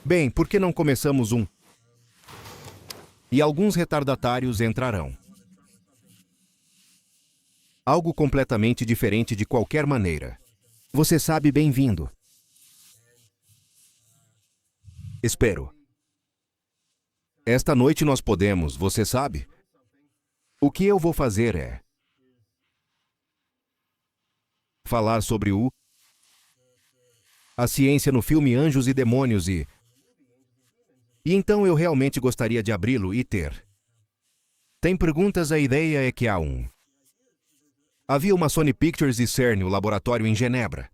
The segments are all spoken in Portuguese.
Bem, por que não começamos um? E alguns retardatários entrarão. Algo completamente diferente de qualquer maneira. Você sabe, bem-vindo. Espero. Esta noite nós podemos, você sabe? O que eu vou fazer é falar sobre a ciência no filme Anjos e Demônios e então eu realmente gostaria de abri-lo e ter. Tem perguntas? A ideia é que há um. Havia uma Sony Pictures e CERN, o laboratório em Genebra.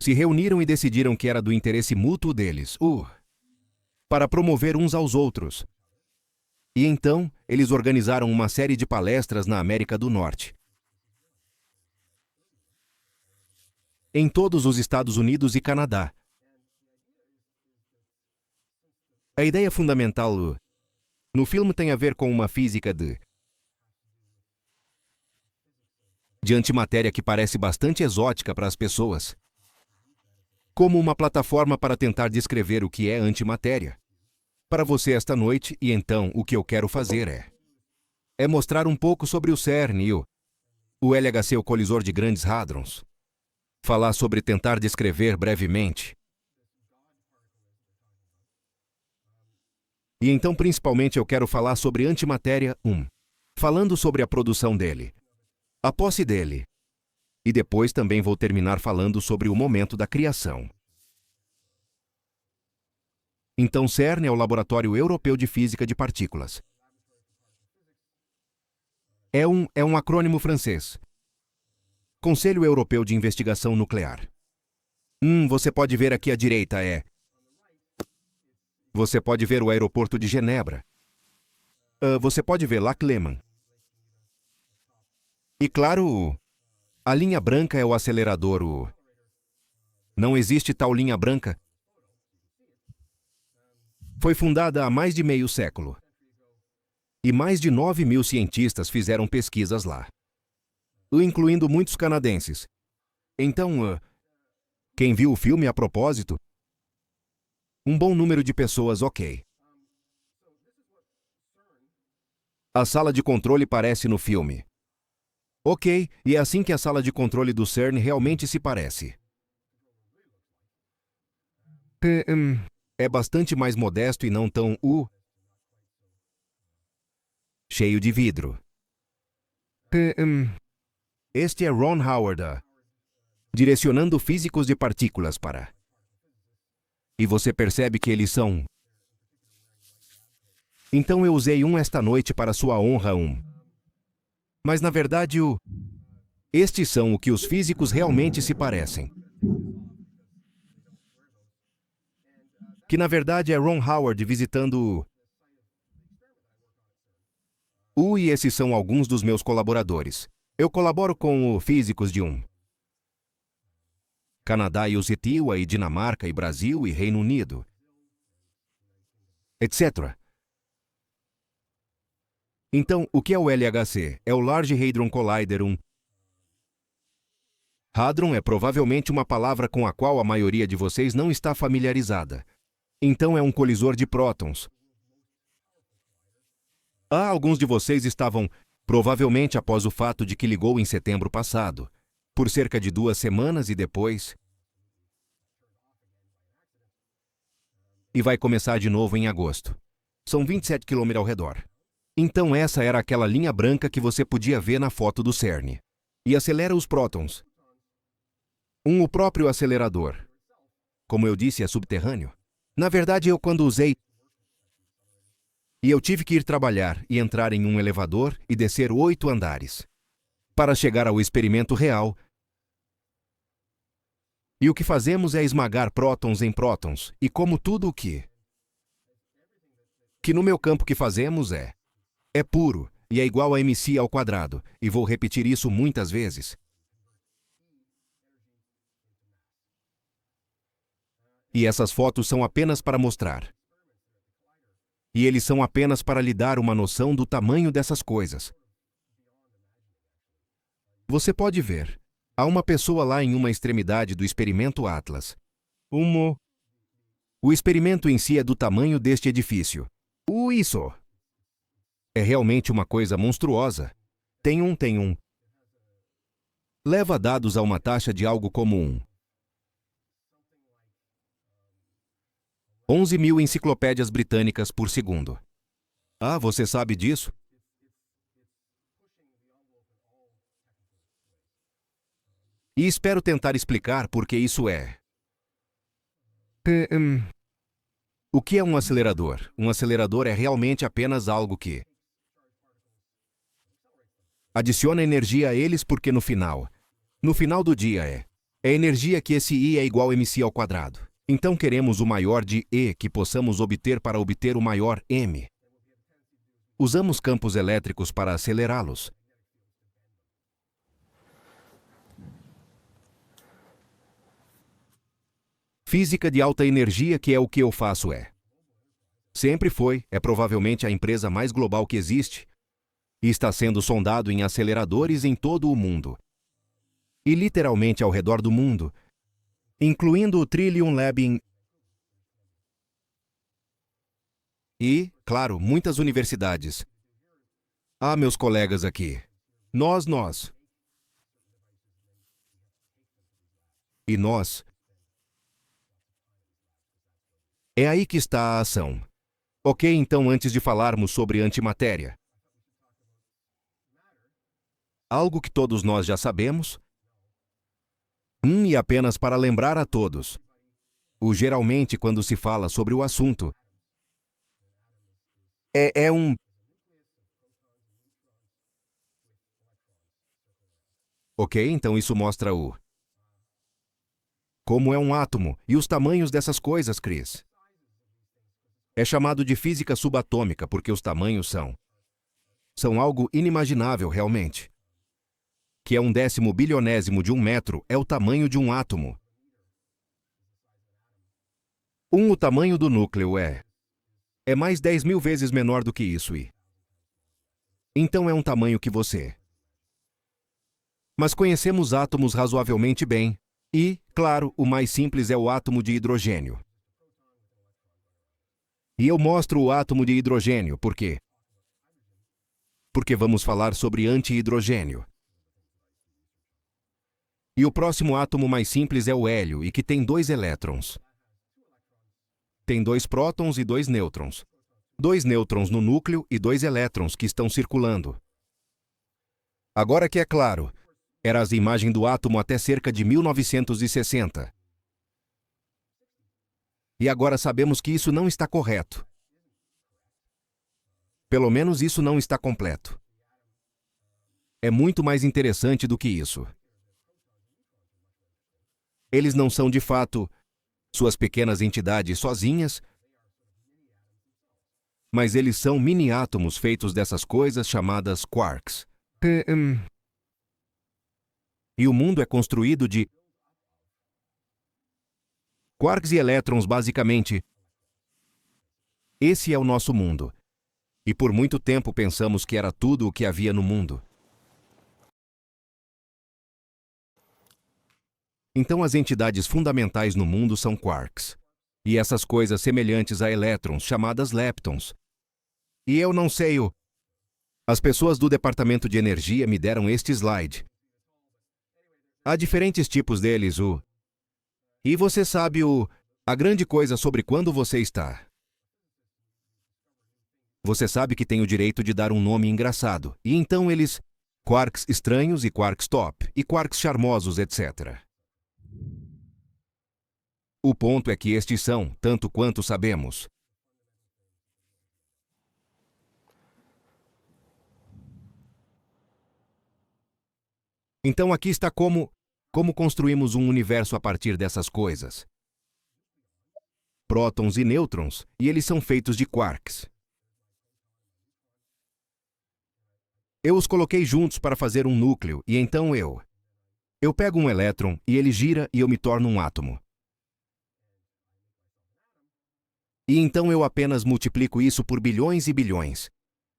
Se reuniram e decidiram que era do interesse mútuo deles, para promover uns aos outros. E então, eles organizaram uma série de palestras na América do Norte. Em todos os Estados Unidos e Canadá. A ideia fundamental no filme tem a ver com uma física de antimatéria que parece bastante exótica para as pessoas. Como uma plataforma para tentar descrever o que é antimatéria. Para você esta noite, e então o que eu quero fazer é mostrar um pouco sobre o CERN e o LHC, o colisor de grandes hadrons. Falar sobre tentar descrever brevemente. E então, principalmente, eu quero falar sobre antimatéria 1, falando sobre a produção dele, a posse dele, e depois também vou terminar falando sobre o momento da criação. Então, CERN é o Laboratório Europeu de Física de Partículas. É um acrônimo francês. Conselho Europeu de Investigação Nuclear. Você pode ver aqui à direita Você pode ver o aeroporto de Genebra. Você pode ver Lac Léman. E claro, a linha branca é o acelerador. Não existe tal linha branca. Foi fundada há mais de meio século. E mais de 9.000 cientistas fizeram pesquisas lá. Incluindo muitos canadenses. Então, quem viu o filme a propósito? Um bom número de pessoas, ok. A sala de controle parece no filme. Ok, e é assim que a sala de controle do CERN realmente se parece. É bastante mais modesto e não tão cheio de vidro. Este é Ron Howard, direcionando físicos de partículas para... E você percebe que eles são... Então eu usei esta noite para sua honra Mas na verdade estes são o que os físicos realmente se parecem. Que na verdade é Ron Howard visitando e esses são alguns dos meus colaboradores. Eu colaboro com físicos de Canadá e Etiópia e Dinamarca e Brasil e Reino Unido, etc. Então, o que é o LHC? É o Large Hadron Collider. Hadron é provavelmente uma palavra com a qual a maioria de vocês não está familiarizada. Então é um colisor de prótons. Alguns de vocês estavam, provavelmente após o fato de que ligou em setembro passado, por cerca de 2 semanas e depois... E vai começar de novo em agosto. São 27 km ao redor. Então essa era aquela linha branca que você podia ver na foto do CERN. E acelera os prótons. O próprio acelerador. Como eu disse, é subterrâneo. Na verdade, quando usei... E eu tive que ir trabalhar e entrar em um elevador e descer 8 andares. Para chegar ao experimento real. E o que fazemos é esmagar prótons em prótons. E como tudo o que no meu campo que fazemos é puro e é igual a mc ao quadrado. E vou repetir isso muitas vezes. E essas fotos são apenas para mostrar. E eles são apenas para lhe dar uma noção do tamanho dessas coisas. Você pode ver. Há uma pessoa lá em uma extremidade do experimento Atlas. O experimento em si é do tamanho deste edifício. Isso! É realmente uma coisa monstruosa. Tem um. Leva dados a uma taxa de algo como 11.000 enciclopédias britânicas por segundo. Ah, você sabe disso? E espero tentar explicar por que isso é. O que é um acelerador? Um acelerador é realmente apenas algo que adiciona energia a eles porque no final do dia é energia que esse I é igual a mc ao quadrado. Então queremos o maior de E que possamos obter para obter o maior M. Usamos campos elétricos para acelerá-los. Física de alta energia, que é o que eu faço, sempre foi, é provavelmente a empresa mais global que existe, e está sendo sondado em aceleradores em todo o mundo. E literalmente ao redor do mundo, incluindo o Trillium Lab e, claro, muitas universidades. Ah, meus colegas aqui. Nós. E nós. É aí que está a ação. Ok, então antes de falarmos sobre antimatéria. Algo que todos nós já sabemos. E apenas para lembrar a todos. Geralmente, quando se fala sobre o assunto, Ok, então isso mostra como é um átomo e os tamanhos dessas coisas, Chris. É chamado de física subatômica porque os tamanhos são algo inimaginável realmente. Que é 1/10 bilionésimo de 1 metro é o tamanho de um átomo. O tamanho do núcleo é mais 10.000 vezes menor do que isso e... Então é um tamanho que você... Mas conhecemos átomos razoavelmente bem. E, claro, o mais simples é o átomo de hidrogênio. E eu mostro o átomo de hidrogênio, por quê? Porque vamos falar sobre antihidrogênio. E o próximo átomo mais simples é o hélio, e que tem 2 elétrons. Tem 2 prótons e 2 nêutrons. 2 nêutrons no núcleo e 2 elétrons que estão circulando. Agora que é claro, era a imagem do átomo até cerca de 1960. E agora sabemos que isso não está correto. Pelo menos isso não está completo. É muito mais interessante do que isso. Eles não são, de fato, suas pequenas entidades sozinhas, mas eles são mini-átomos feitos dessas coisas chamadas quarks. E o mundo é construído de quarks e elétrons, basicamente. Esse é o nosso mundo. E por muito tempo pensamos que era tudo o que havia no mundo. Então as entidades fundamentais no mundo são quarks. E essas coisas semelhantes a elétrons, chamadas leptons. E eu não sei As pessoas do departamento de energia me deram este slide. Há diferentes tipos deles, E você sabe a grande coisa sobre quando você está. Você sabe que tem o direito de dar um nome engraçado. E então eles... Quarks estranhos e quarks top. E quarks charmosos, etc. O ponto é que estes são, tanto quanto sabemos. Então aqui está como construímos um universo a partir dessas coisas. Prótons e nêutrons, e eles são feitos de quarks. Eu os coloquei juntos para fazer um núcleo, e então eu pego um elétron, e ele gira, e eu me torno um átomo. E então eu apenas multiplico isso por bilhões e bilhões.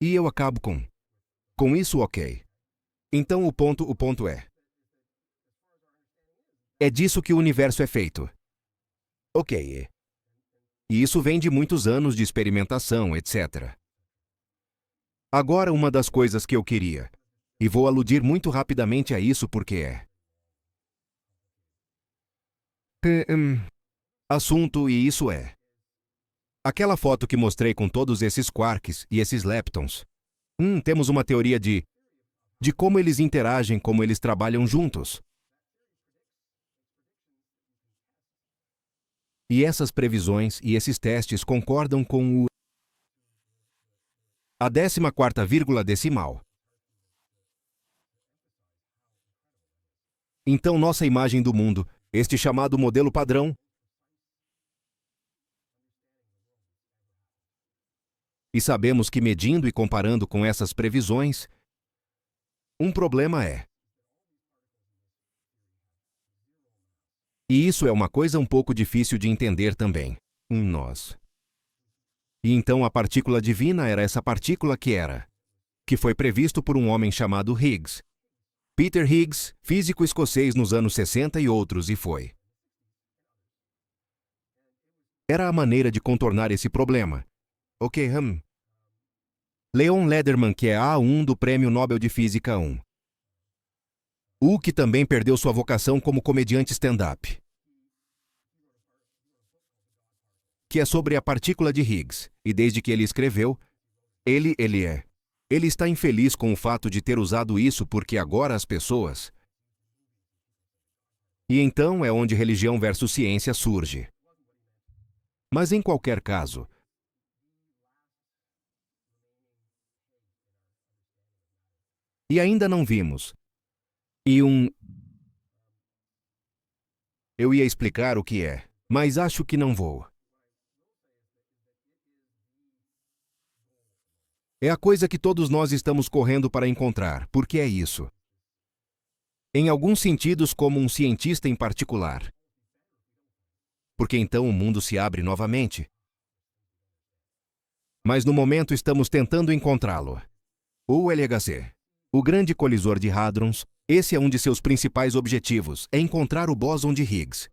E eu acabo com isso, ok. Então o ponto é disso que o universo é feito. Ok. E isso vem de muitos anos de experimentação, etc. Agora, uma das coisas que eu queria, e vou aludir muito rapidamente a isso porque assunto, e isso é aquela foto que mostrei com todos esses quarks e esses leptons. Temos uma teoria de como eles interagem, como eles trabalham juntos. E essas previsões e esses testes concordam com a 14ª vírgula decimal. Então, nossa imagem do mundo, este chamado modelo padrão, e sabemos que medindo e comparando com essas previsões, um problema é. E isso é uma coisa um pouco difícil de entender também. Nós. E então a partícula divina era essa partícula que foi previsto por um homem chamado Higgs. Peter Higgs, físico escocês nos anos 60 e outros, e foi. Era a maneira de contornar esse problema. Ok, Leon Lederman, que é A1 do Prêmio Nobel de Física 1. Que também perdeu sua vocação como comediante stand-up. Que é sobre a partícula de Higgs, e desde que ele escreveu, ele está infeliz com o fato de ter usado isso porque agora as pessoas... E então é onde religião versus ciência surge. Mas em qualquer caso... E ainda não vimos. Eu ia explicar o que é, mas acho que não vou. É a coisa que todos nós estamos correndo para encontrar, porque é isso. Em alguns sentidos, como um cientista em particular. Porque então o mundo se abre novamente. Mas no momento estamos tentando encontrá-lo. O LHC, o grande colisor de hadrons, esse é um de seus principais objetivos, é encontrar o bóson de Higgs.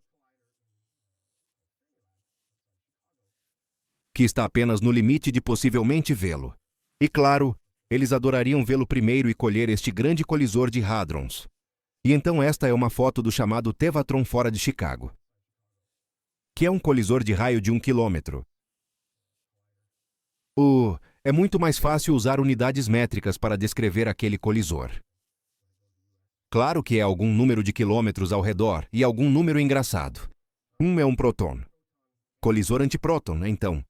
Que está apenas no limite de possivelmente vê-lo. E claro, eles adorariam vê-lo primeiro e colher este grande colisor de hadrons. E então esta é uma foto do chamado Tevatron fora de Chicago. Que é um colisor de raio de 1 quilômetro. É muito mais fácil usar unidades métricas para descrever aquele colisor. Claro que é algum número de quilômetros ao redor e algum número engraçado. É um próton. Colisor antipróton, então.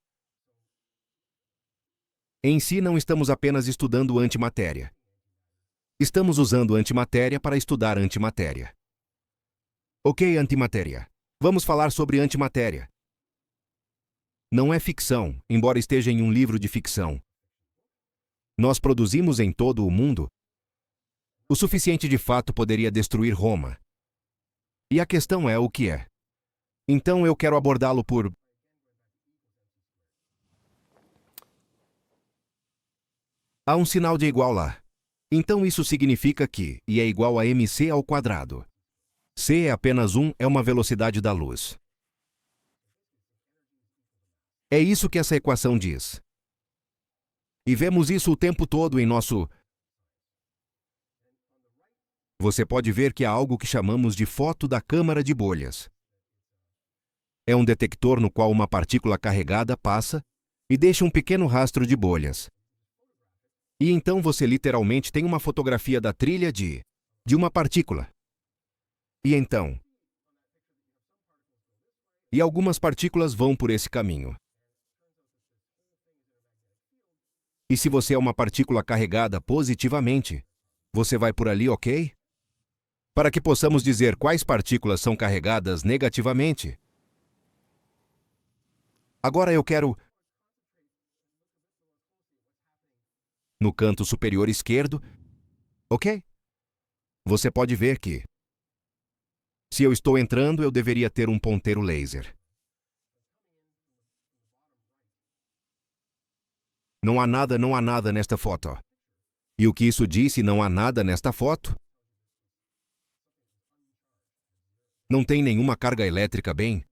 Em si não estamos apenas estudando antimatéria. Estamos usando antimatéria para estudar antimatéria. Ok, antimatéria. Vamos falar sobre antimatéria. Não é ficção, embora esteja em um livro de ficção. Nós produzimos em todo o mundo o suficiente de fato poderia destruir Roma. E a questão é o que é. Então eu quero abordá-lo por... Há um sinal de igual lá. Então isso significa que I é igual a mc ao quadrado. C é apenas 1, é uma velocidade da luz. É isso que essa equação diz. E vemos isso o tempo todo em nosso... Você pode ver que há algo que chamamos de foto da câmara de bolhas. É um detector no qual uma partícula carregada passa e deixa um pequeno rastro de bolhas. E então você literalmente tem uma fotografia da trilha de uma partícula. E então... E algumas partículas vão por esse caminho. E se você é uma partícula carregada positivamente, você vai por ali, ok? Para que possamos dizer quais partículas são carregadas negativamente. Agora eu quero... No canto superior esquerdo, ok? Você pode ver que... Se eu estou entrando, eu deveria ter um ponteiro laser. Não há nada nesta foto. E o que isso disse, não há nada nesta foto? Não tem nenhuma carga elétrica, bem?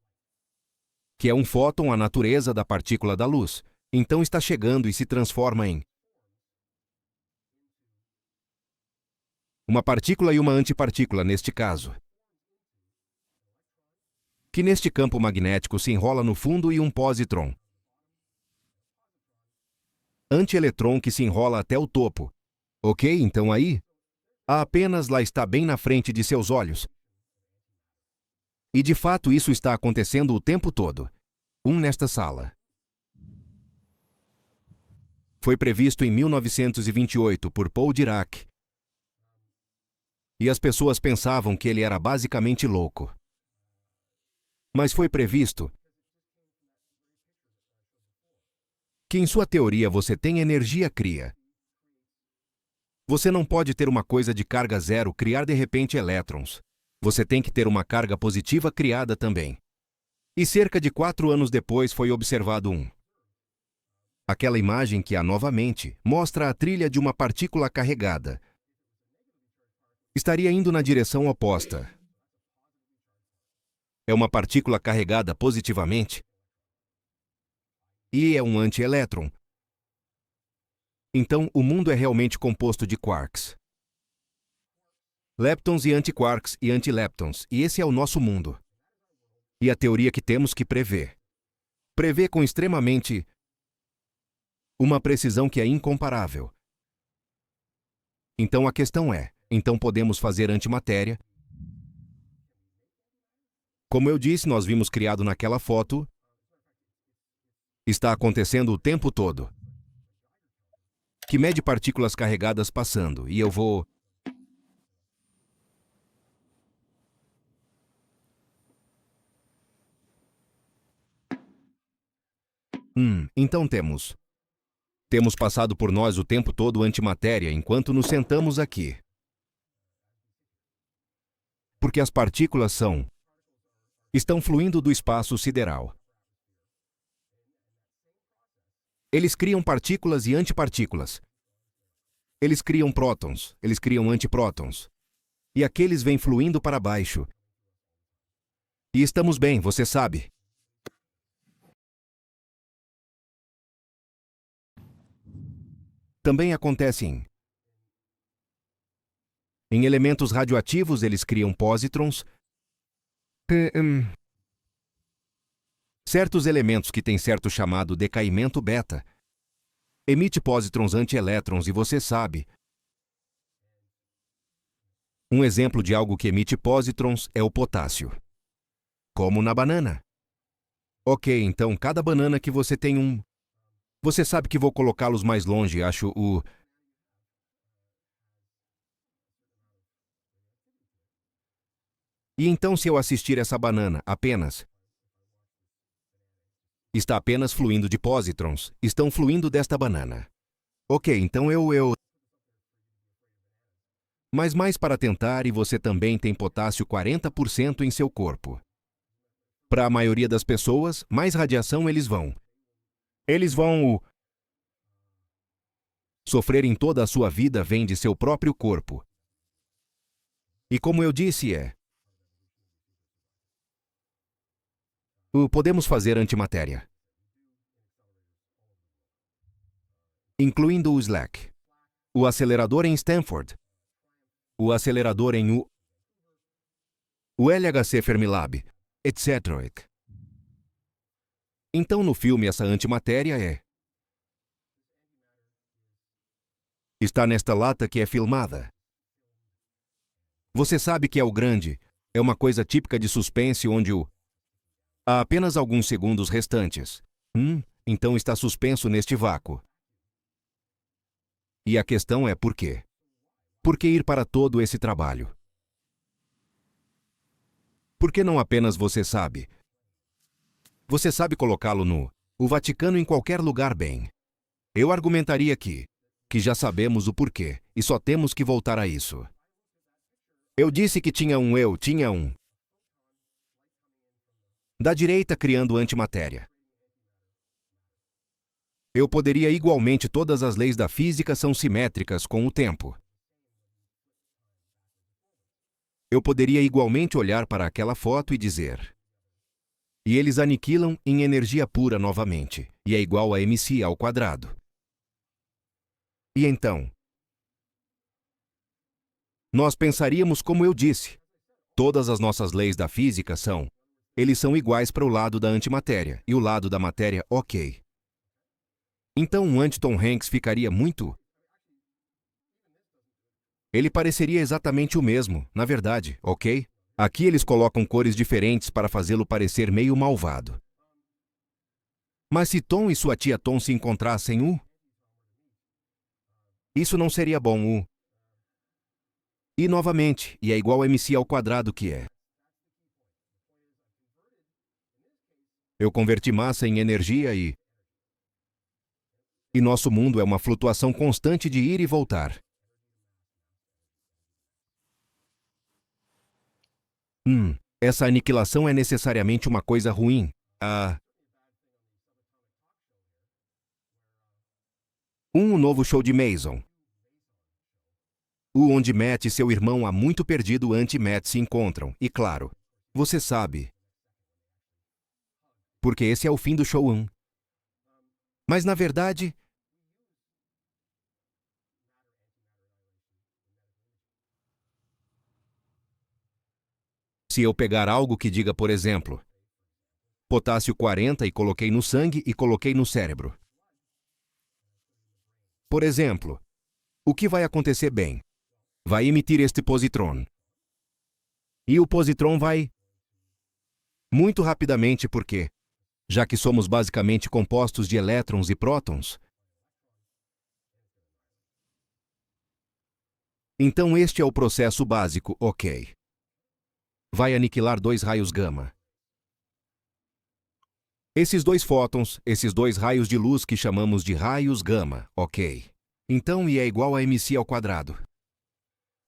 que é um fóton, a natureza da partícula da luz. Então está chegando e se transforma em uma partícula e uma antipartícula, neste caso, que neste campo magnético se enrola no fundo, e um positron, antielétron, que se enrola até o topo. Ok? Então aí, apenas lá está bem na frente de seus olhos. E de fato isso está acontecendo o tempo todo. Nesta sala. Foi previsto em 1928 por Paul Dirac. E as pessoas pensavam que ele era basicamente louco. Mas foi previsto que em sua teoria você tem energia cria. Você não pode ter uma coisa de carga zero criar de repente elétrons. Você tem que ter uma carga positiva criada também. E cerca de 4 anos depois foi observado aquela imagem que há novamente mostra a trilha de uma partícula carregada. Estaria indo na direção oposta. É uma partícula carregada positivamente e é um antielétron. Então, o mundo é realmente composto de quarks, leptons e antiquarks e antileptons, e esse é o nosso mundo. E a teoria que temos que prever. Prever com extremamente uma precisão que é incomparável. Então a questão é, então podemos fazer antimatéria? Como eu disse, nós vimos criado naquela foto, está acontecendo o tempo todo, que mede partículas carregadas passando, e eu vou então temos passado por nós o tempo todo antimatéria enquanto nos sentamos aqui. Porque as partículas estão fluindo do espaço sideral. Eles criam partículas e antipartículas. Eles criam prótons, eles criam antiprótons. E aqueles vêm fluindo para baixo. E estamos bem, você sabe. Também acontece em elementos radioativos, eles criam pósitrons. Certos elementos que têm certo chamado decaimento beta emite pósitrons antielétrons, e você sabe. Um exemplo de algo que emite pósitrons é o potássio. Como na banana. Ok, então cada banana que você tem você sabe que vou colocá-los mais longe, acho E então se eu assistir essa banana apenas está apenas fluindo de pósitrons, estão fluindo desta banana. Ok, então Mas mais para tentar, e você também tem potássio 40% em seu corpo. Para a maioria das pessoas, mais radiação eles vão sofrer em toda a sua vida vem de seu próprio corpo. E como eu disse podemos fazer antimatéria. Incluindo o SLAC, o acelerador em Stanford, o acelerador em o LHC Fermilab, etc. Então no filme essa antimatéria está nesta lata que é filmada. Você sabe que é o grande, é uma coisa típica de suspense onde há apenas alguns segundos restantes. Então está suspenso neste vácuo. E a questão é por quê? Por que ir para todo esse trabalho? Por que não apenas você sabe? Você sabe colocá-lo o Vaticano em qualquer lugar bem. Eu argumentaria que já sabemos o porquê, e só temos que voltar a isso. Eu disse que tinha da direita criando antimatéria. Eu poderia igualmente, todas as leis da física são simétricas com o tempo. Eu poderia igualmente olhar para aquela foto e dizer: E eles aniquilam em energia pura novamente, e é igual a mc ao quadrado. E então? Nós pensaríamos como eu disse. Todas as nossas leis da física eles são iguais para o lado da antimatéria, e o lado da matéria, ok. Então o anti-Tom Hanks ficaria muito... Ele pareceria exatamente o mesmo, na verdade, ok? Aqui eles colocam cores diferentes para fazê-lo parecer meio malvado. Mas se Tom e sua tia Tom se encontrassem, isso não seria bom, E novamente, e é igual a mc ao quadrado que é. Eu converti massa em energia e nosso mundo é uma flutuação constante de ir e voltar. Essa aniquilação é necessariamente uma coisa ruim. O novo show de Mason. Onde Matt e seu irmão há muito perdido anti-Matt se encontram. E claro, você sabe. Porque esse é o fim do show 1. Mas na verdade... Se eu pegar algo que diga, por exemplo, potássio 40 e coloquei no sangue e coloquei no cérebro. Por exemplo, o que vai acontecer bem? Vai emitir este positron. E o positron vai... muito rapidamente porque, já que somos basicamente compostos de elétrons e prótons, então este é o processo básico, ok. Vai aniquilar 2 raios gama. Esses 2 fótons, esses 2 raios de luz que chamamos de raios gama, ok. Então I é igual a mc ao quadrado.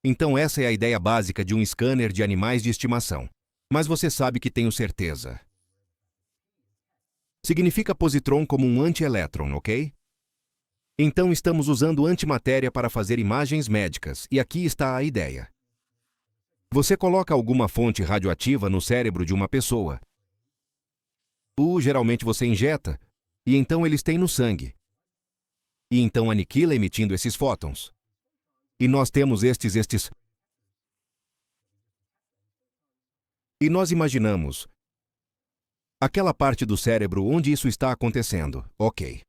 Então essa é a ideia básica de um scanner de animais de estimação. Mas você sabe que tenho certeza. Significa positron como um antielétron, ok? Então estamos usando antimatéria para fazer imagens médicas, e aqui está a ideia. Você coloca alguma fonte radioativa no cérebro de uma pessoa. Geralmente você injeta, e então eles têm no sangue. E então aniquila emitindo esses fótons. E nós temos estes... E nós imaginamos aquela parte do cérebro onde isso está acontecendo, ok.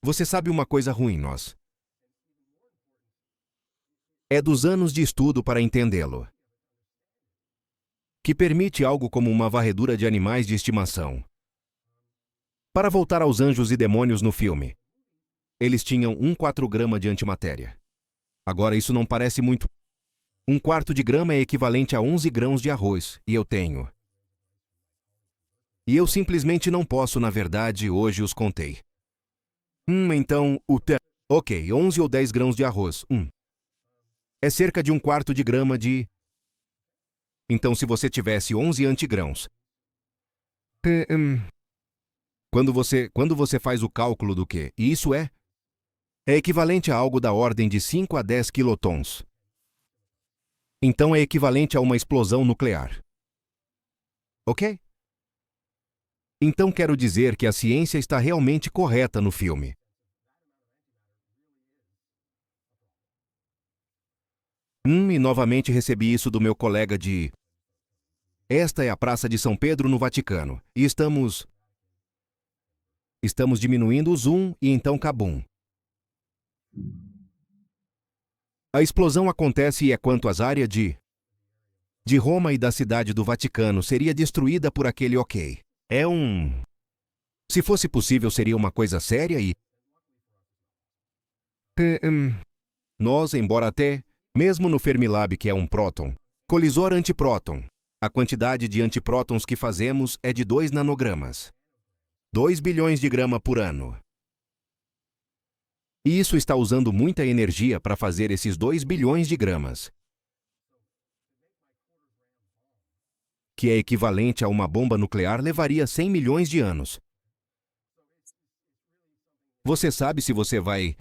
Você sabe uma coisa ruim, nós. É dos anos de estudo para entendê-lo. Que permite algo como uma varredura de animais de estimação. Para voltar aos anjos e demônios no filme, eles tinham 1/4 grama de antimatéria. Agora isso não parece muito. 1/4 de grama é equivalente a 11 grãos de arroz, e eu tenho. E eu simplesmente não posso, na verdade, hoje os contei. Então, ok, 11 ou 10 grãos de arroz. É cerca de 1/4 de grama de... Então, se você tivesse 11 antigrãos... Quando você faz o cálculo do que isso é equivalente a algo da ordem de 5 a 10 quilotons. Então é equivalente a uma explosão nuclear. Ok? Então quero dizer que a ciência está realmente correta no filme. E novamente recebi isso do meu colega de... Esta é a Praça de São Pedro no Vaticano, e estamos diminuindo o zoom e então cabum. A explosão acontece e é quanto às áreas de Roma e da cidade do Vaticano seria destruída por aquele ok. Se fosse possível, seria uma coisa séria e... Nós, embora até, mesmo no Fermilab, que é um próton, colisor antipróton, a quantidade de antiprótons que fazemos é de 2 nanogramas. 2 bilhões de grama por ano. E isso está usando muita energia para fazer esses 2 bilhões de gramas. Que é equivalente a uma bomba nuclear, levaria 100 milhões de anos. Você sabe se você vai...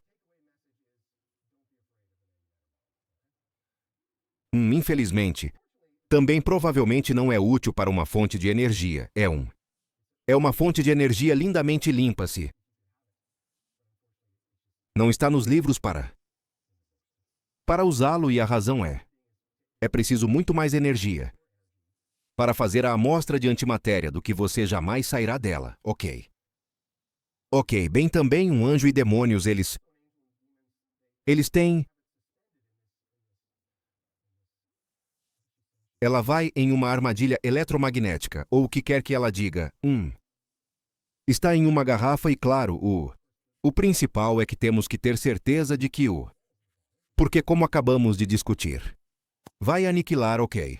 Infelizmente, também provavelmente não é útil para uma fonte de energia. É uma fonte de energia lindamente limpa-se. Não está nos livros para usá-lo e a razão é preciso muito mais energia para fazer a amostra de antimatéria do que você jamais sairá dela, ok? Ok, bem também um anjo e demônios, eles têm... Ela vai em uma armadilha eletromagnética, ou o que quer que ela diga. Está em uma garrafa e, claro, o principal é que temos que ter certeza de que porque como acabamos de discutir, vai aniquilar, ok?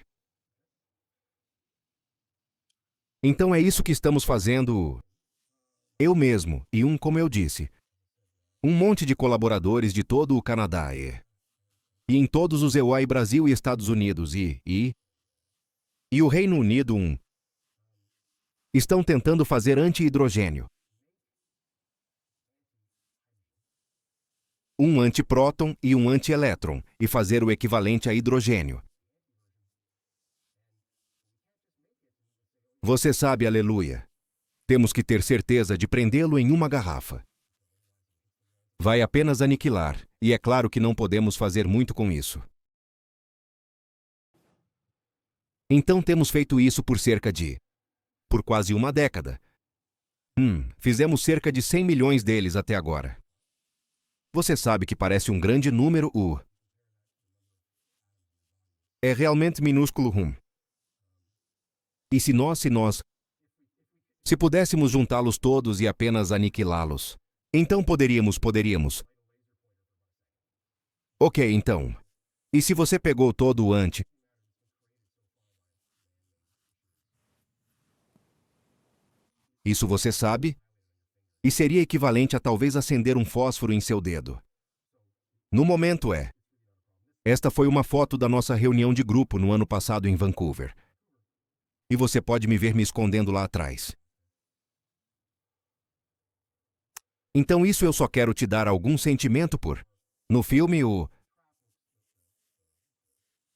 Então é isso que estamos fazendo, eu mesmo, e como eu disse, um monte de colaboradores de todo o Canadá e em todos os EUA e Brasil e Estados Unidos e o Reino Unido estão tentando fazer anti-hidrogênio. Um antipróton e um antielétron, e fazer o equivalente a hidrogênio. Você sabe, aleluia. Temos que ter certeza de prendê-lo em uma garrafa. Vai apenas aniquilar, e é claro que não podemos fazer muito com isso. Então temos feito isso por quase uma década. Fizemos cerca de 100 milhões deles até agora. Você sabe que parece um grande número, é realmente minúsculo, E se pudéssemos juntá-los todos e apenas aniquilá-los, então poderíamos. Ok, então. E se você pegou todo o isso você sabe? E seria equivalente a talvez acender um fósforo em seu dedo. No momento esta foi uma foto da nossa reunião de grupo no ano passado em Vancouver. E você pode me ver me escondendo lá atrás. Então isso eu só quero te dar algum sentimento por. No filme,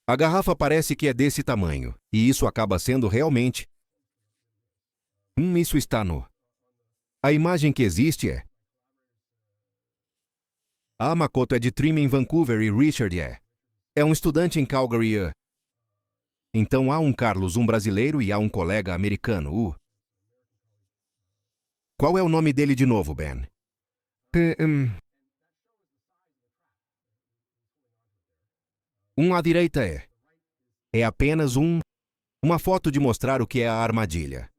a garrafa parece que é desse tamanho, e isso acaba sendo realmente... isso está no... A imagem que existe A Makoto é de Trim em Vancouver e Richard é um estudante em Calgary. Então há um Carlos, um brasileiro, e há um colega americano, Qual é o nome dele de novo, Ben? À direita é apenas uma foto de mostrar o que é a armadilha.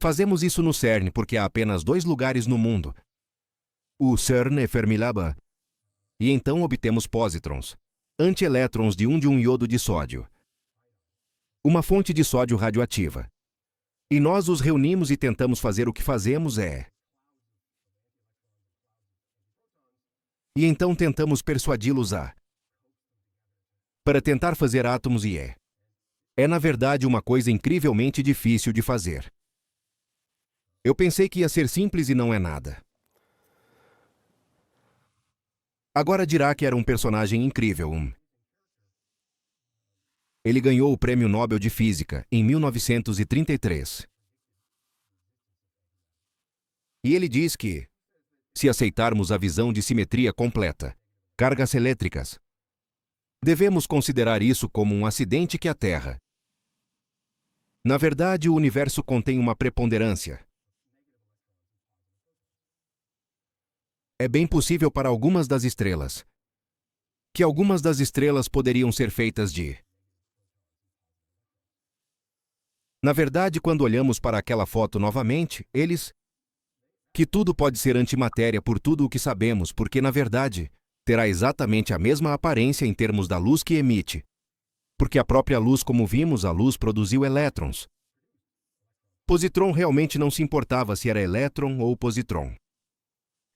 Fazemos isso no CERN porque há apenas 2 lugares no mundo. O CERN e Fermilab. E então obtemos pósitrons, antielétrons de um iodo de sódio. Uma fonte de sódio radioativa. E nós os reunimos e tentamos fazer o que fazemos E então tentamos persuadi-los para tentar fazer átomos e na verdade uma coisa incrivelmente difícil de fazer. Eu pensei que ia ser simples e não é nada. Agora dirá que era um personagem incrível, Ele ganhou o Prêmio Nobel de Física em 1933. E ele diz que, se aceitarmos a visão de simetria completa, cargas elétricas, devemos considerar isso como um acidente que a Terra. Na verdade, o universo contém uma preponderância. É bem possível para algumas das estrelas que algumas das estrelas poderiam ser feitas de... Na verdade, quando olhamos para aquela foto novamente, que tudo pode ser antimatéria por tudo o que sabemos, porque, na verdade, terá exatamente a mesma aparência em termos da luz que emite. Porque a própria luz, como vimos, a luz produziu elétrons. Positron realmente não se importava se era elétron ou positron.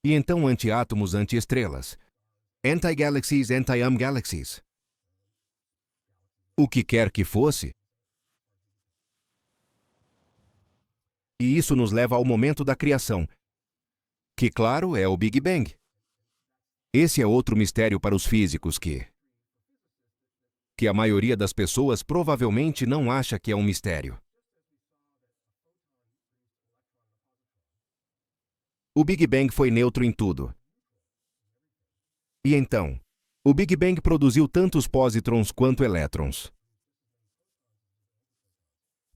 E então antiátomos, antiestrelas. Anti-galaxies, anti-galaxies. O que quer que fosse. E isso nos leva ao momento da criação, que, claro, é o Big Bang. Esse é outro mistério para os físicos que a maioria das pessoas provavelmente não acha que é um mistério. O Big Bang foi neutro em tudo. E então, o Big Bang produziu tantos pósitrons quanto elétrons.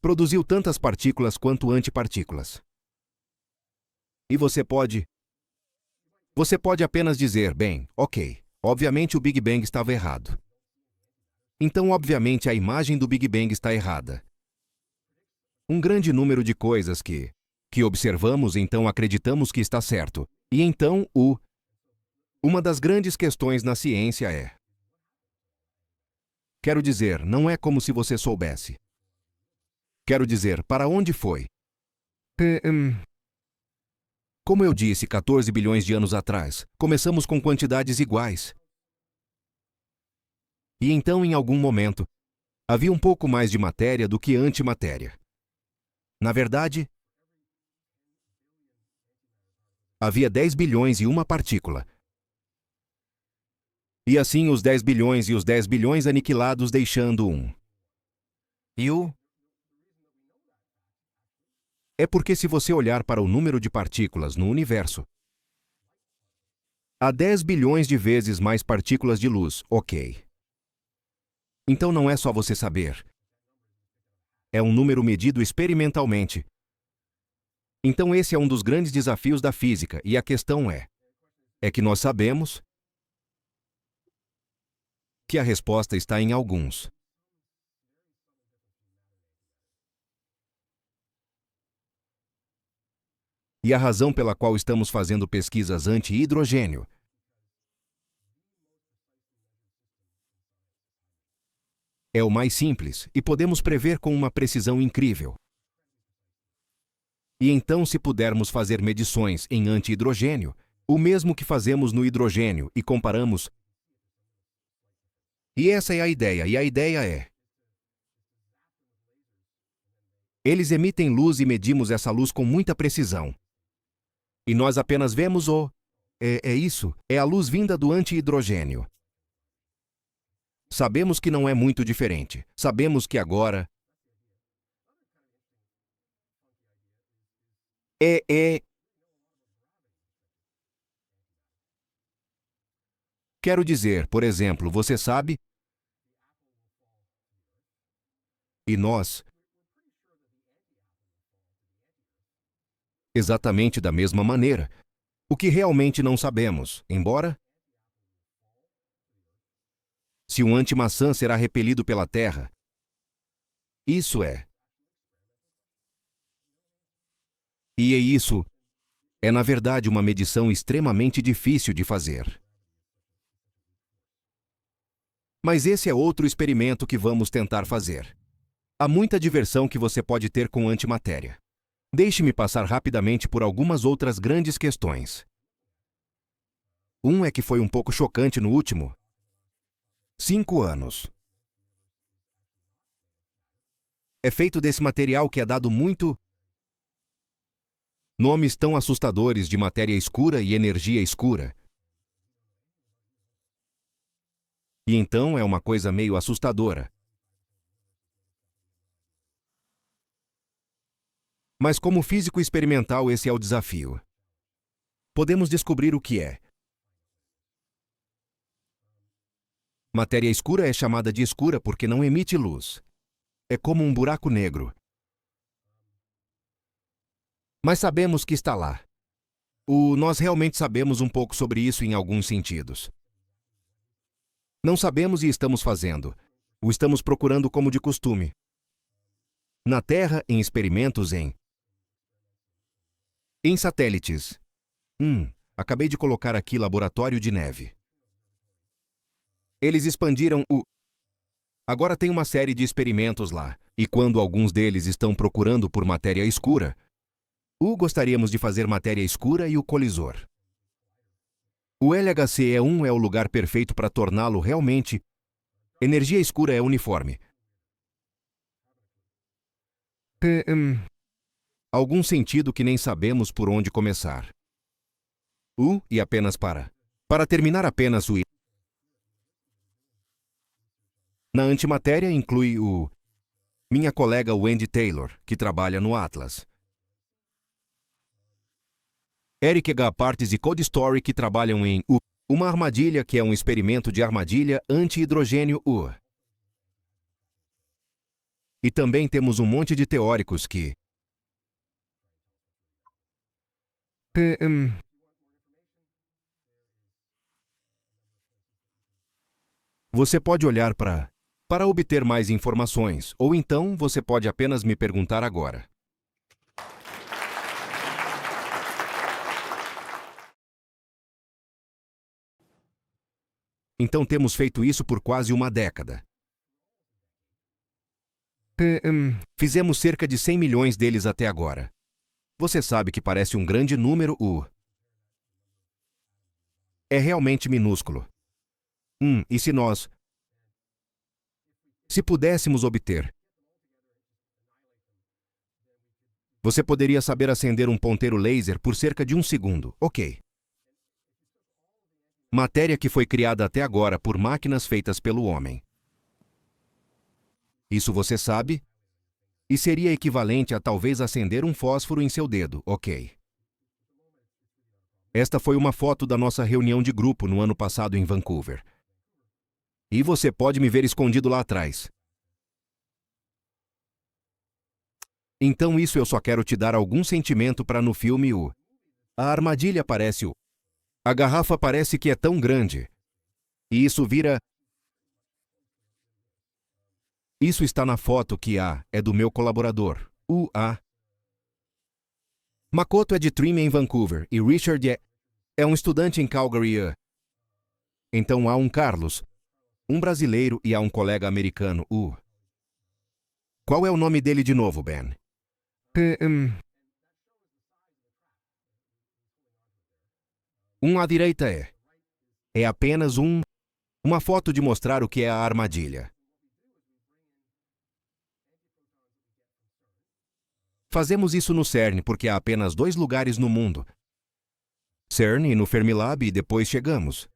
Produziu tantas partículas quanto antipartículas. E você pode apenas dizer, bem, ok, obviamente o Big Bang estava errado. Então, obviamente, a imagem do Big Bang está errada. Um grande número de coisas que observamos, então acreditamos que está certo. E então, uma das grandes questões na ciência é... Quero dizer, não é como se você soubesse. Quero dizer, para onde foi? Como eu disse 14 bilhões de anos atrás, começamos com quantidades iguais. E então, em algum momento, havia um pouco mais de matéria do que antimatéria. Na verdade, havia 10 bilhões e uma partícula. E assim os 10 bilhões e os 10 bilhões aniquilados deixando um. E o... É porque se você olhar para o número de partículas no universo, há 10 bilhões de vezes mais partículas de luz, ok. Então não é só você saber. É um número medido experimentalmente. Então esse é um dos grandes desafios da física, e a questão é que nós sabemos que a resposta está em alguns. E a razão pela qual estamos fazendo pesquisas anti-hidrogênio é o mais simples, e podemos prever com uma precisão incrível. E então, se pudermos fazer medições em anti-hidrogênio, o mesmo que fazemos no hidrogênio, e comparamos... E essa é a ideia, e a ideia é... Eles emitem luz e medimos essa luz com muita precisão. E nós apenas vemos isso, é a luz vinda do anti-hidrogênio. Sabemos que não é muito diferente. Sabemos que agora... Quero dizer, por exemplo, você sabe? E nós... Exatamente da mesma maneira. O que realmente não sabemos, embora... Se um antimaçã será repelido pela Terra. Isso é. E isso é, na verdade, uma medição extremamente difícil de fazer. Mas esse é outro experimento que vamos tentar fazer. Há muita diversão que você pode ter com antimatéria. Deixe-me passar rapidamente por algumas outras grandes questões. Um é que foi um pouco chocante no último 5 anos. É feito desse material que é dado muito nomes tão assustadores de matéria escura e energia escura. E então é uma coisa meio assustadora. Mas como físico experimental, esse é o desafio. Podemos descobrir o que é. Matéria escura é chamada de escura porque não emite luz. É como um buraco negro. Mas sabemos que está lá. Nós realmente sabemos um pouco sobre isso em alguns sentidos. Não sabemos e estamos fazendo. O estamos procurando como de costume. Na Terra, em experimentos em satélites. Acabei de colocar aqui laboratório de neve. Eles expandiram Agora tem uma série de experimentos lá. E quando alguns deles estão procurando por matéria escura, gostaríamos de fazer matéria escura e o colisor. O LHC é o lugar perfeito para torná-lo realmente... Energia escura é uniforme. Algum sentido que nem sabemos por onde começar. E apenas para Para terminar apenas o na antimatéria inclui minha colega Wendy Taylor, que trabalha no Atlas. Eric H. Partes e Code Story, que trabalham em uma armadilha, que é um experimento de armadilha anti-hidrogênio E também temos um monte de teóricos que... Você pode olhar para obter mais informações, ou então você pode apenas me perguntar agora. Então temos feito isso por quase uma década. Fizemos cerca de 100 milhões deles até agora. Você sabe que parece um grande número, É realmente minúsculo. E se nós... Se pudéssemos obter... Você poderia saber acender um ponteiro laser por cerca de 1 segundo, ok. Matéria que foi criada até agora por máquinas feitas pelo homem. Isso você sabe? E seria equivalente a talvez acender um fósforo em seu dedo, ok. Esta foi uma foto da nossa reunião de grupo no ano passado em Vancouver. E você pode me ver escondido lá atrás. Então isso eu só quero te dar algum sentimento para no filme A armadilha parece A garrafa parece que é tão grande. E isso vira... Isso está na foto que é do meu colaborador, Makoto é de Trim em Vancouver e Richard é um estudante em Calgary. Então há um Carlos, um brasileiro e há um colega americano, Qual é o nome dele de novo, Ben? À direita é apenas uma foto de mostrar o que é a armadilha. Fazemos isso no CERN porque há apenas 2 lugares no mundo. CERN e no Fermilab e depois chegamos.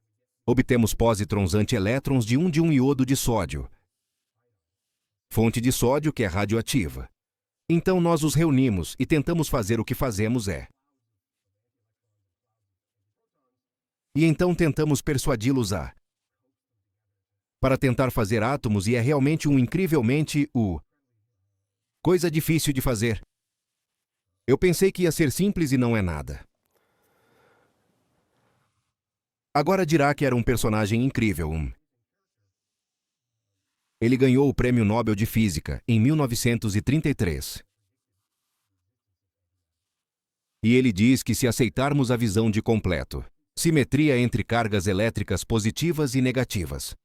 Obtemos pósitrons antielétrons de um iodo de sódio. Fonte de sódio que é radioativa. Então nós os reunimos e tentamos fazer o que fazemos E então tentamos persuadi-los para tentar fazer átomos e é realmente incrivelmente coisa difícil de fazer. Eu pensei que ia ser simples e não é nada. Agora dirá que era um personagem incrível. Ele ganhou o Prêmio Nobel de Física em 1933. E ele diz que se aceitarmos a visão de completo, simetria entre cargas elétricas positivas e negativas.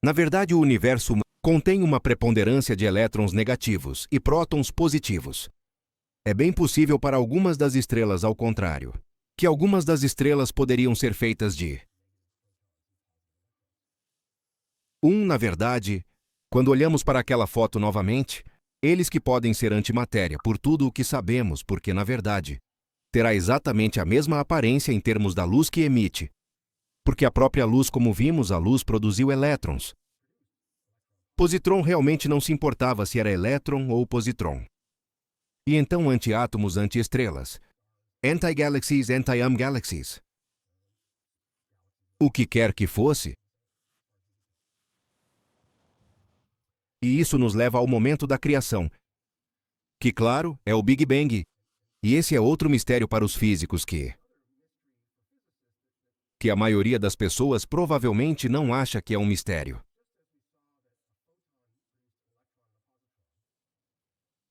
Na verdade, o universo contém uma preponderância de elétrons negativos e prótons positivos. É bem possível para algumas das estrelas ao contrário, que algumas das estrelas poderiam ser feitas de na verdade, quando olhamos para aquela foto novamente, eles que podem ser antimatéria por tudo o que sabemos, porque na verdade, terá exatamente a mesma aparência em termos da luz que emite, porque a própria luz, como vimos, a luz produziu elétrons. Positron realmente não se importava se era elétron ou positron. E então antiátomos, antiestrelas. Anti-galaxies, anti-galaxies. O que quer que fosse. E isso nos leva ao momento da criação, que, claro, é o Big Bang. E esse é outro mistério para os físicos que a maioria das pessoas provavelmente não acha que é um mistério.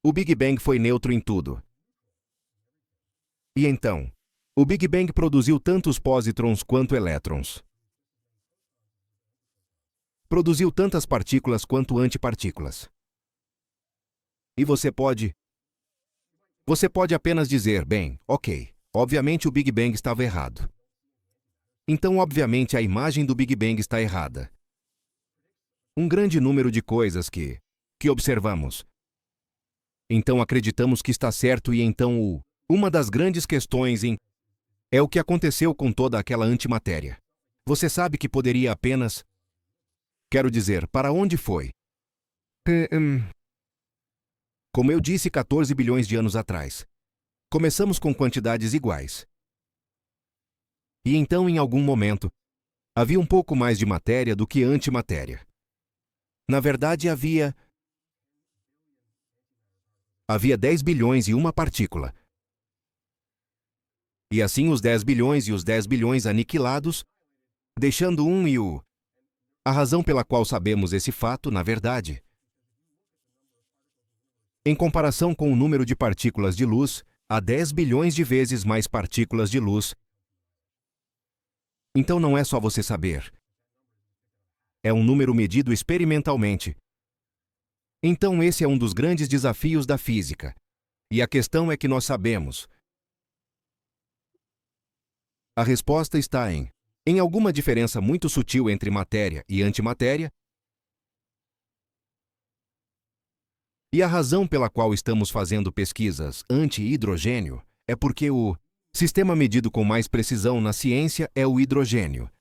O Big Bang foi neutro em tudo. E então, o Big Bang produziu tantos pósitrons quanto elétrons. Produziu tantas partículas quanto antipartículas. E você pode apenas dizer, bem, ok, obviamente o Big Bang estava errado. Então, obviamente, a imagem do Big Bang está errada. Um grande número de coisas que observamos. Então acreditamos que está certo e então Uma das grandes questões é o que aconteceu com toda aquela antimatéria. Você sabe que poderia apenas... Quero dizer, para onde foi? Como eu disse 14 bilhões de anos atrás, começamos com quantidades iguais. E então, em algum momento, havia um pouco mais de matéria do que antimatéria. Na verdade, havia 10 bilhões e uma partícula. E assim os 10 bilhões e os 10 bilhões aniquilados, deixando um e o... A razão pela qual sabemos esse fato, na verdade, em comparação com o número de partículas de luz, há 10 bilhões de vezes mais partículas de luz. Então não é só você saber. É um número medido experimentalmente. Então esse é um dos grandes desafios da física. E a questão é que nós sabemos. A resposta está em alguma diferença muito sutil entre matéria e antimatéria. E a razão pela qual estamos fazendo pesquisas anti-hidrogênio é porque o sistema medido com mais precisão na ciência é o hidrogênio.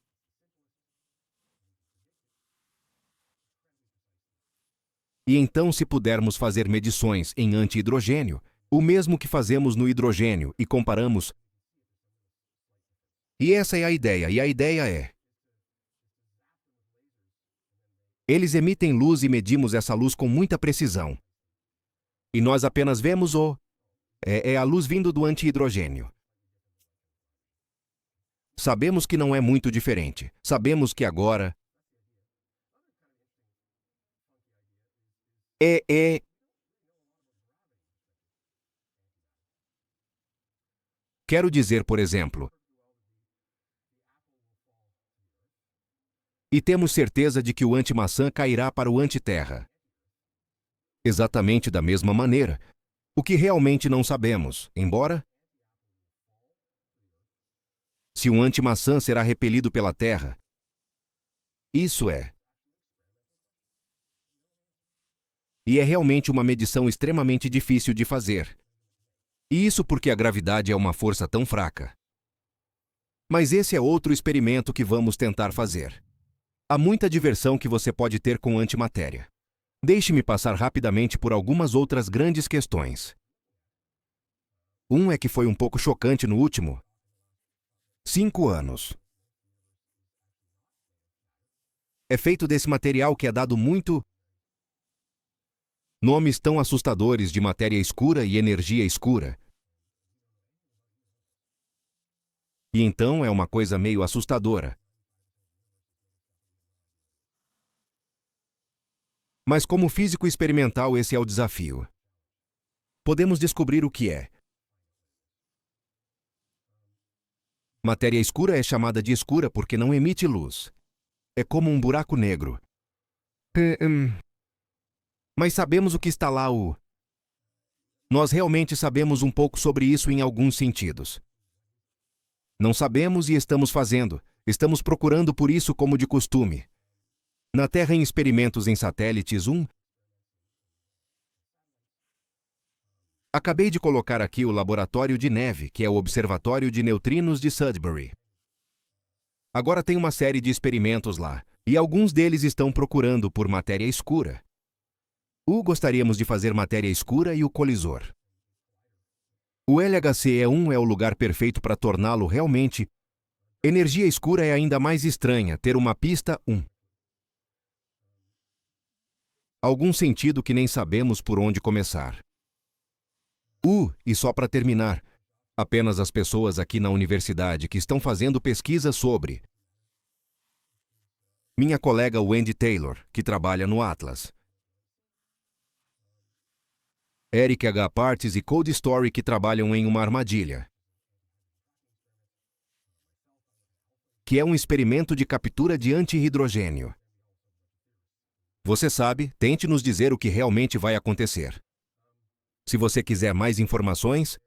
E então, se pudermos fazer medições em anti-hidrogênio, o mesmo que fazemos no hidrogênio, e comparamos... E essa é a ideia, e a ideia é... Eles emitem luz e medimos essa luz com muita precisão. E nós apenas vemos a luz vindo do anti-hidrogênio. Sabemos que não é muito diferente. Sabemos que agora... Quero dizer, por exemplo... E temos certeza de que o anti-maçã cairá para o anti-terra. Exatamente da mesma maneira. O que realmente não sabemos, embora... Se um anti-maçã será repelido pela Terra. Isso é. E é realmente uma medição extremamente difícil de fazer. E isso porque a gravidade é uma força tão fraca. Mas esse é outro experimento que vamos tentar fazer. Há muita diversão que você pode ter com antimatéria. Deixe-me passar rapidamente por algumas outras grandes questões. Um é que foi um pouco chocante no último 5 anos. É feito desse material que é dado muito nomes tão assustadores de matéria escura e energia escura. E então é uma coisa meio assustadora. Mas como físico experimental, esse é o desafio. Podemos descobrir o que é. Matéria escura é chamada de escura porque não emite luz. É como um buraco negro. Mas sabemos o que está lá. Nós realmente sabemos um pouco sobre isso em alguns sentidos. Não sabemos e estamos fazendo. Estamos procurando por isso como de costume. Na Terra, em experimentos em satélites 1, acabei de colocar aqui o laboratório de neve, que é o Observatório de Neutrinos de Sudbury. Agora tem uma série de experimentos lá, e alguns deles estão procurando por matéria escura. Gostaríamos de fazer matéria escura e o colisor. O LHC-E1 é o lugar perfeito para torná-lo realmente... Energia escura é ainda mais estranha, ter uma pista 1. Algum sentido que nem sabemos por onde começar. E só para terminar, apenas as pessoas aqui na universidade que estão fazendo pesquisa sobre. Minha colega Wendy Taylor, que trabalha no Atlas. Eric H. Partes e Code Story, que trabalham em uma armadilha. Que é um experimento de captura de anti-hidrogênio. Você sabe, tente nos dizer o que realmente vai acontecer. Se você quiser mais informações,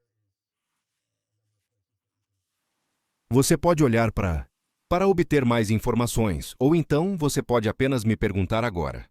você pode olhar para obter mais informações, ou então você pode apenas me perguntar agora.